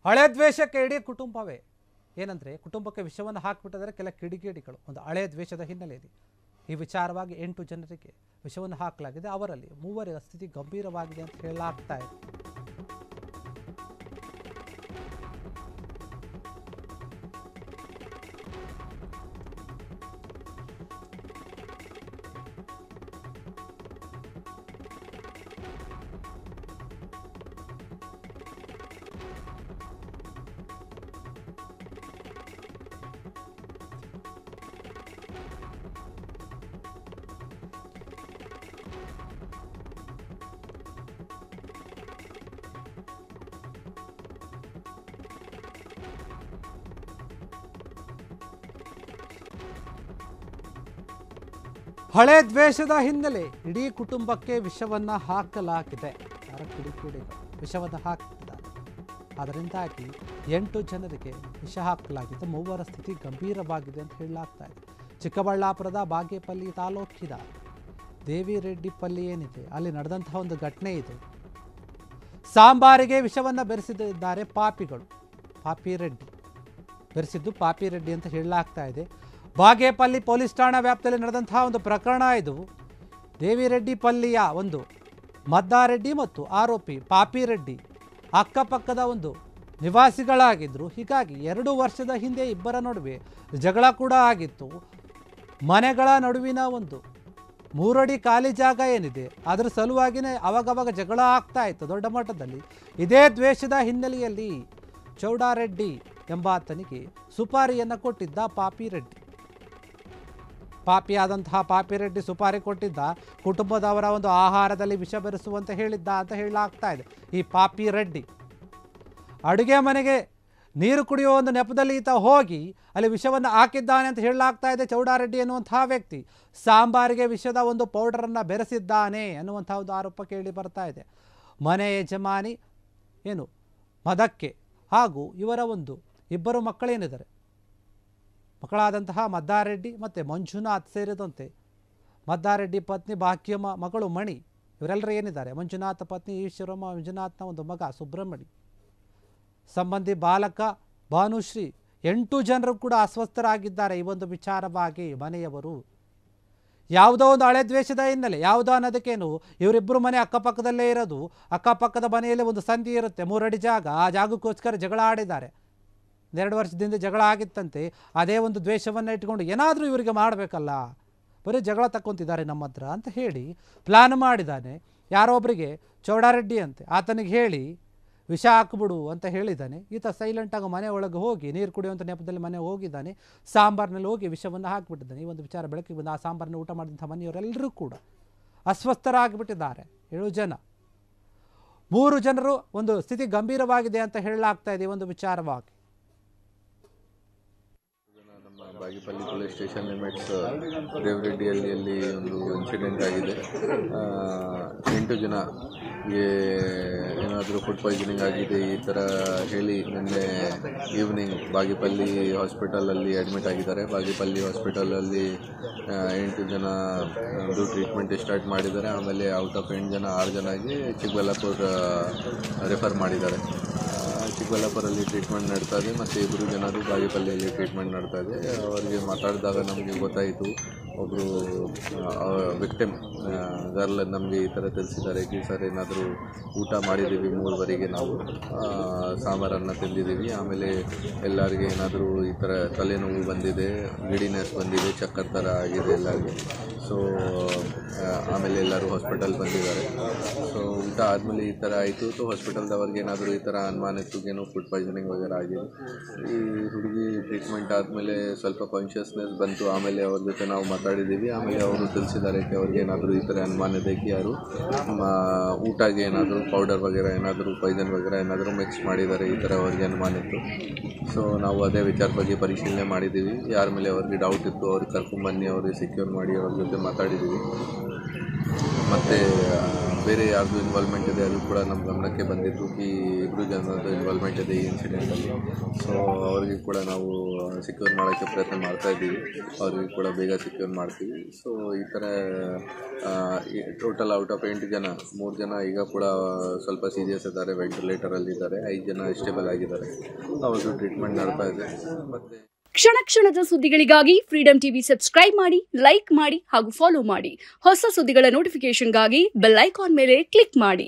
ಹಳೆ ದ್ವೇಷಕ್ಕೆ ಇಡೀ ಕುಟುಂಬವೇ ಏನಂದರೆ ಕುಟುಂಬಕ್ಕೆ ವಿಷವನ್ನು ಹಾಕಿಬಿಟ್ಟಿದ್ದಾರೆ ಕೆಲ ಕಿಡಿಗೇಡಿಗಳು ಒಂದು ಹಳೆಯ ದ್ವೇಷದ ಹಿನ್ನೆಲೆಯಲ್ಲಿ ಈ ವಿಚಾರವಾಗಿ 8 ಜನರಿಗೆ ವಿಷವನ್ನು ಹಾಕಲಾಗಿದೆ. ಅವರಲ್ಲಿ 3 ಸ್ಥಿತಿ ಗಂಭೀರವಾಗಿದೆ ಅಂತ ಹೇಳಲಾಗ್ತಾ ಇದೆ. ಹಳೆ ದ್ವೇಷದ ಹಿನ್ನೆಲೆ ಇಡೀ ಕುಟುಂಬಕ್ಕೆ ವಿಷವನ್ನು ಹಾಕಲಾಗಿದೆ. ವಿಷವನ್ನು ಹಾಕಿದ್ದಾರೆ. ಅದರಿಂದಾಗಿ 8 ಜನರಿಗೆ ವಿಷ ಹಾಕಲಾಗಿದೆ. 3 ಸ್ಥಿತಿ ಗಂಭೀರವಾಗಿದೆ ಅಂತ ಹೇಳಲಾಗ್ತಾ ಇದೆ. ಚಿಕ್ಕಬಳ್ಳಾಪುರದ ಬಾಗೇಪಲ್ಲಿ ತಾಲೂಕಿನ ದೇವಿರೆಡ್ಡಿಪಲ್ಲಿ ಏನಿದೆ ಅಲ್ಲಿ ನಡೆದಂತಹ ಒಂದು ಘಟನೆ ಇದು. ಸಾಂಬಾರಿಗೆ ವಿಷವನ್ನು ಬೆರೆಸಿದ್ದಾರೆ ಪಾಪಿಗಳು. ಪಾಪಿರೆಡ್ಡಿ ಬೆರೆಸಿದ್ದು ಪಾಪಿರೆಡ್ಡಿ ಅಂತ ಹೇಳಲಾಗ್ತಾ ಇದೆ. ಬಾಗೇಪಲ್ಲಿ ಪೊಲೀಸ್ ಠಾಣಾ ವ್ಯಾಪ್ತಿಯಲ್ಲಿ ನಡೆದಂತಹ ಒಂದು ಪ್ರಕರಣ ಇದು. ದೇವಿರೆಡ್ಡಿಪಲ್ಲಿಯ ಒಂದು ಮದ್ದಾರೆಡ್ಡಿ ಮತ್ತು ಆರೋಪಿ ಪಾಪಿರೆಡ್ಡಿ ಅಕ್ಕಪಕ್ಕದ ಒಂದು ನಿವಾಸಿಗಳಾಗಿದ್ದರು. ಹೀಗಾಗಿ 2 ವರ್ಷದ ಹಿಂದೆ ಇಬ್ಬರ ನಡುವೆ ಜಗಳ ಕೂಡ ಆಗಿತ್ತು. ಮನೆಗಳ ನಡುವಿನ ಒಂದು 3 ಅಡಿ ಖಾಲಿ ಜಾಗ ಏನಿದೆ ಅದರ ಸಲುವಾಗಿಯೇ ಅವಾಗವಾಗ ಜಗಳ ಆಗ್ತಾ ಇತ್ತು ದೊಡ್ಡ ಮಟ್ಟದಲ್ಲಿ. ಇದೇ ದ್ವೇಷದ ಹಿನ್ನೆಲೆಯಲ್ಲಿ ಚೌಡಾರೆಡ್ಡಿ ಎಂಬಾತನಿಗೆ ಸುಪಾರಿಯನ್ನು ಕೊಟ್ಟಿದ್ದ ಪಾಪಿರೆಡ್ಡಿ. ಪಾಪಿಯಾದಂತಹ ಪಾಪಿರೆಡ್ಡಿ ಸುಪಾರಿ ಕೊಟ್ಟಿದ್ದ ಕುಟುಂಬದವರ ಒಂದು ಆಹಾರದಲ್ಲಿ ವಿಷ ಬೆರೆಸುವಂತೆ ಹೇಳಿದ್ದ ಅಂತ ಹೇಳಲಾಗ್ತಾ ಇದೆ. ಈ ಪಾಪಿರೆಡ್ಡಿ ಅಡುಗೆ ಮನೆಗೆ ನೀರು ಕುಡಿಯುವ ಒಂದು ನೆಪದಲ್ಲಿ ಈತ ಹೋಗಿ ಅಲ್ಲಿ ವಿಷವನ್ನು ಹಾಕಿದ್ದಾನೆ ಅಂತ ಹೇಳಲಾಗ್ತಾ ಇದೆ. ಚೌಡಾರೆಡ್ಡಿ ಎನ್ನುವಂತಹ ವ್ಯಕ್ತಿ ಸಾಂಬಾರಿಗೆ ವಿಷದ ಒಂದು ಪೌಡರನ್ನು ಬೆರೆಸಿದ್ದಾನೆ ಅನ್ನುವಂಥ ಒಂದು ಆರೋಪ ಕೇಳಿ ಬರ್ತಾ ಇದೆ. ಮನೆ ಯಜಮಾನಿ ಏನು ಮದಕ್ಕೆ ಹಾಗೂ ಇವರ ಒಂದು 2 ಮಕ್ಕಳೇನಿದ್ದಾರೆ ಮಕ್ಕಳಾದಂತಹ ಮದ್ದಾರೆಡ್ಡಿ ಮತ್ತು ಮಂಜುನಾಥ್ ಸೇರಿದಂತೆ ಮದ್ದಾರೆಡ್ಡಿ ಪತ್ನಿ ಭಾಗ್ಯಮ್ಮ ಮಗಳು ಮಣಿ ಇವರೆಲ್ಲರೂ ಏನಿದ್ದಾರೆ ಮಂಜುನಾಥ ಪತ್ನಿ ಈಶ್ವರಮ್ಮ ಮಂಜುನಾಥ್ನ ಒಂದು ಮಗ ಸುಬ್ರಹ್ಮಣಿ ಸಂಬಂಧಿ ಬಾಲಕ ಭಾನುಶ್ರೀ 8 ಜನರು ಕೂಡ ಅಸ್ವಸ್ಥರಾಗಿದ್ದಾರೆ. ಈ ಒಂದು ವಿಚಾರವಾಗಿ ಮನೆಯವರು ಯಾವುದೋ ಒಂದು ಹಳೆ ದ್ವೇಷದ ಹಿನ್ನೆಲೆ ಯಾವುದೋ ಅನ್ನೋದಕ್ಕೇನು ಇವರಿಬ್ಬರು ಮನೆ ಅಕ್ಕಪಕ್ಕದಲ್ಲೇ ಇರೋದು. ಅಕ್ಕಪಕ್ಕದ ಮನೆಯಲ್ಲಿ ಒಂದು ಸಂಧಿ ಇರುತ್ತೆ 3 ಅಡಿ ಜಾಗ. ಆ ಜಾಗಕ್ಕೋಸ್ಕರ ಜಗಳ ಆಡಿದ್ದಾರೆ. 2 ವರ್ಷದಿಂದ ಜಗಳ ಆಗಿತ್ತಂತೆ. ಅದೇ ಒಂದು ದ್ವೇಷವನ್ನು ಇಟ್ಕೊಂಡು ಏನಾದರೂ ಇವರಿಗೆ ಮಾಡಬೇಕಲ್ಲ, ಬರೀ ಜಗಳ ತಕ್ಕೊಂತಿದ್ದಾರೆ ನಮ್ಮ ಹತ್ರ ಅಂತ ಹೇಳಿ ಪ್ಲಾನ್ ಮಾಡಿದ್ದಾನೆ. ಯಾರೋ ಒಬ್ಬರಿಗೆ ಚೌಡಾರೆಡ್ಡಿ ಅಂತೆ ಆತನಿಗೆ ಹೇಳಿ ವಿಷ ಹಾಕ್ಬಿಡು ಅಂತ ಹೇಳಿದ್ದಾನೆ. ಈತ ಸೈಲೆಂಟಾಗಿ ಮನೆ ಒಳಗೆ ಹೋಗಿ ನೀರು ಕುಡಿಯುವಂಥ ನೆಪದಲ್ಲಿ ಮನೆ ಹೋಗಿದ್ದಾನೆ. ಸಾಂಬಾರಿನಲ್ಲಿ ಹೋಗಿ ವಿಷವನ್ನು ಹಾಕಿಬಿಟ್ಟಿದ್ದಾನೆ. ಈ ಒಂದು ವಿಚಾರ ಬೆಳಕಿಗೆ ಬಂದು ಆ ಸಾಂಬಾರನ್ನು ಊಟ ಮಾಡಿದಂಥ ಮನೆಯವರೆಲ್ಲರೂ ಕೂಡ ಅಸ್ವಸ್ಥರಾಗಿಬಿಟ್ಟಿದ್ದಾರೆ. 7 ಜನ. 3 ಜನರು ಒಂದು ಸ್ಥಿತಿ ಗಂಭೀರವಾಗಿದೆ ಅಂತ ಹೇಳಲಾಗ್ತಾ ಇದೆ. ಈ ಒಂದು ವಿಚಾರವಾಗಿ ಬಾಗೇಪಲ್ಲಿ ಪೊಲೀಸ್ ಸ್ಟೇಷನ್ ಲಿಮಿಟ್ಸ್ ದೇವರೆಡ್ಡಿಯಲ್ಲಿ ಒಂದು ಇನ್ಸಿಡೆಂಟ್ ಆಗಿದೆ. 8 ಜನಗೆ ಏನಾದರೂ ಫುಡ್ ಪಾಯ್ಸನಿಂಗ್ ಆಗಿದೆ ಈ ಥರ ಹೇಳಿ ನಿನ್ನೆ ಈವ್ನಿಂಗ್ ಬಾಗೇಪಲ್ಲಿ ಹಾಸ್ಪಿಟಲಲ್ಲಿ ಅಡ್ಮಿಟ್ ಆಗಿದ್ದಾರೆ. ಬಾಗೇಪಲ್ಲಿ ಹಾಸ್ಪಿಟಲಲ್ಲಿ 8 ಜನ ಒಂದು ಟ್ರೀಟ್ಮೆಂಟ್ ಸ್ಟಾರ್ಟ್ ಮಾಡಿದ್ದಾರೆ. ಆಮೇಲೆ ಔಟ್ ಆಫ್ 8 ಜನ 6 ಜನಗೆ ಚಿಕ್ಕಬಳ್ಳಾಪುರ ರೆಫರ್ ಮಾಡಿದ್ದಾರೆ. ಚಿಕ್ಕಬಳ್ಳಾಪುರಲ್ಲಿ ಟ್ರೀಟ್ಮೆಂಟ್ ನಡ್ತಾ ಇದೆ ಮತ್ತು 2 ಜನರು ಬಾಗೇಪಲ್ಲಿಯಲ್ಲಿ ಟ್ರೀಟ್ಮೆಂಟ್ ನಡ್ತಾ ಇದೆ. ಅವರಿಗೆ ಮಾತಾಡಿದಾಗ ನಮಗೆ ಗೊತ್ತಾಯಿತು ಒಬ್ಬರು ವಿಕ್ಟಿಮ್ ಗರ್ಲ್ ನಮಗೆ ಈ ಥರ ತಿಳಿಸಿದ್ದಾರೆ ಕಿ ಸರ್ ಏನಾದರೂ ಊಟ ಮಾಡಿದ್ದೀವಿ 3ವರೆಗೆ ನಾವು ಸಾಂಬಾರನ್ನು ತಿಂದಿದ್ದೀವಿ. ಆಮೇಲೆ ಎಲ್ಲರಿಗೆ ಏನಾದರೂ ಈ ಥರ ತಲೆನೋವು ಬಂದಿದೆ, ಗಿಡಿನೆಸ್ ಬಂದಿದೆ, ಚಕ್ಕರ್ ಥರ ಆಗಿದೆ ಎಲ್ಲರಿಗೆ. ಸೊ ಆಮೇಲೆ ಎಲ್ಲರೂ ಹಾಸ್ಪಿಟಲ್ ಬಂದಿದ್ದಾರೆ. ಸೊ ಊಟ ಆದಮೇಲೆ ಈ ಥರ ಆಯಿತು. ಸೊ ಹಾಸ್ಪಿಟಲ್ದವ್ರಿಗೆ ಏನಾದರೂ ಈ ಥರ ಅನುಮಾನ ಇತ್ತು ಏನೋ ಫುಡ್ ಪಾಯ್ಸನಿಂಗ್ ವಗೇರೆ ಆಗಿದೆ. ಈ ಹುಡುಗಿ ಟ್ರೀಟ್ಮೆಂಟ್ ಆದಮೇಲೆ ಸ್ವಲ್ಪ ಕಾನ್ಷಿಯಸ್ನೆಸ್ ಬಂತು. ಆಮೇಲೆ ಅವ್ರ ಜೊತೆ ನಾವು ಮಾತಾಡಿದ್ದೀವಿ. ಆಮೇಲೆ ಅವರು ತಿಳಿಸಿದ್ದಾರೆ ಅವ್ರಿಗೆ ಏನಾದರೂ ಈ ಥರ ಅನುಮಾನ ಇದೆ ಕಿ ಯಾರು ಊಟಗೆ ಏನಾದರೂ ಪೌಡರ್ ವಗೇರೆ ಏನಾದರೂ ಪಾಯ್ಸನ್ ವಗೇರೆ ಏನಾದರೂ ಮಿಕ್ಸ್ ಮಾಡಿದ್ದಾರೆ ಈ ಥರ ಅವ್ರಿಗೆ ಅನುಮಾನ ಇತ್ತು. ಸೊ ನಾವು ಅದೇ ವಿಚಾರ ಬಗ್ಗೆ ಪರಿಶೀಲನೆ ಮಾಡಿದ್ದೀವಿ. ಯಾರ ಮೇಲೆ ಅವ್ರಿಗೆ ಡೌಟ್ ಇತ್ತು ಅವ್ರಿಗೆ ಕರ್ಕೊಂಡ್ಬನ್ನಿ, ಅವ್ರಿಗೆ ಸೆಕ್ಯೂರ್ ಮಾಡಿ ಅವ್ರ ಜೊತೆ ಮಾತಾಡಿದ್ದೀವಿ. ಮತ್ತು ಬೇರೆ ಯಾರ್ದು ಇನ್ವಾಲ್ವ್ಮೆಂಟ್ ಇದೆ ಅದು ಕೂಡ ನಮ್ಮ ಗಮನಕ್ಕೆ ಬಂದಿತ್ತು ಕಿ 2 ಜನರದ್ದು ಇನ್ವಾಲ್ವ್ಮೆಂಟ್ ಇದೆ ಈ ಇನ್ಸಿಡೆಂಟಲ್ಲಿ. ಸೊ ಅವ್ರಿಗೆ ಕೂಡ ನಾವು ಸೆಕ್ಯೂರ್ ಮಾಡೋಕ್ಕೆ ಪ್ರಯತ್ನ ಮಾಡ್ತಾಯಿದ್ದೀವಿ. ಅವ್ರಿಗೆ ಕೂಡ ಬೇಗ ಸೆಕ್ಯೂರ್ ಮೇಂಟೈನ್ ಮಾಡ್ತೀವಿ. ಸೊ ಈ ಥರ ಟೋಟಲ್ ಔಟ್ ಆಫ್ 8 ಜನ 3 ಜನ ಈಗ ಕೂಡ ಸ್ವಲ್ಪ ಸೀರಿಯಸ್ ಇದ್ದಾರೆ, ವೆಂಟಿಲೇಟರಲ್ಲಿದ್ದಾರೆ, 5 ಜನ ಸ್ಟೇಬಲ್ ಆಗಿದ್ದಾರೆ. ಅವ್ರದ್ದು ಟ್ರೀಟ್ಮೆಂಟ್ ನಡ್ತಾ ಇದೆ. ಮತ್ತು ಕ್ಷಣ ಕ್ಷಣದ ಸುದ್ದಿಗಳಿಗಾಗಿ ಫ್ರೀಡಂ ಟಿವಿ ಸಬ್ಸ್ಕ್ರೈಬ್ ಮಾಡಿ, ಲೈಕ್ ಮಾಡಿ ಹಾಗೂ ಫಾಲೋ ಮಾಡಿ. ಹೊಸ ಸುದ್ದಿಗಳ ನೋಟಿಫಿಕೇಶನ್ಗಾಗಿ ಬೆಲ್ ಐಕಾನ್ ಮೇಲೆ ಕ್ಲಿಕ್ ಮಾಡಿ.